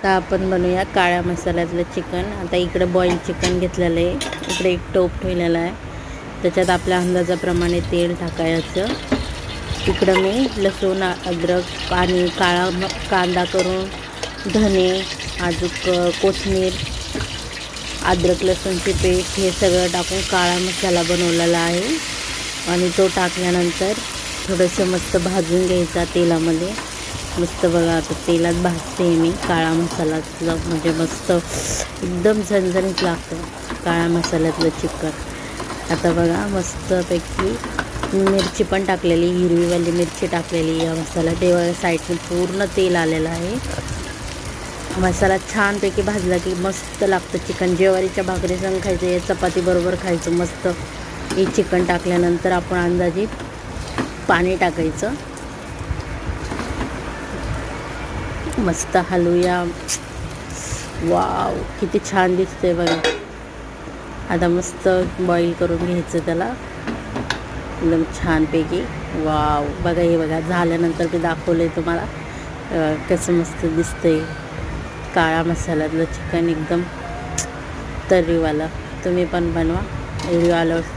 आता आपण बनवूया काळ्या मसाल्यातलं चिकन. आता इकडे बॉईल चिकन घेतलेलं आहे, इकडे एक टोप ठेवलेला आहे, त्याच्यात आपल्या अंदाजाप्रमाणे तेल टाकायचं. इकडं मी लसूण, अद्रक आणि काळा कांदा करून, धने, अजून कोथिंबीर, अद्रक लसूणची पेस्ट हे सगळं टाकून काळा मसाला बनवलेला आहे. आणि तो टाकल्यानंतर थोडंसं मस्त भाजून घ्यायचा तेलामध्ये. मस्त बघा आता तेलात भाजते मी काळा मसाल्यातलं, म्हणजे मस्त एकदम झणझणीत लागतं काळ्या मसाल्यातलं चिकन. आता बघा मस्तपैकी मिरची पण टाकलेली, हिरवीवाली मिरची टाकलेली या मसाला तेव्हा साईडने पूर्ण तेल आलेलं आहे. मसाला छानपैकी भाजला की मस्त लागतं चिकन. ज्वारीच्या भाकरीसंग खायचं, या चपातीबरोबर खायचं मस्त. हे चिकन टाकल्यानंतर आपण अंदाजे पाणी टाकायचं, मस्त हलवूया. वाव किती छान दिसते बघा. आता मस्त बॉईल करून घ्यायचं त्याला एकदम छानपैकी. वाव बघा, हे बघा झाल्यानंतर मी दाखवलं तुम्हाला कसं मस्त दिसतंय काळा मसाल्यातलं चिकन, एकदम तर्रीवाला. तुम्ही पण बनवा. व्हिडिओ आल्यावर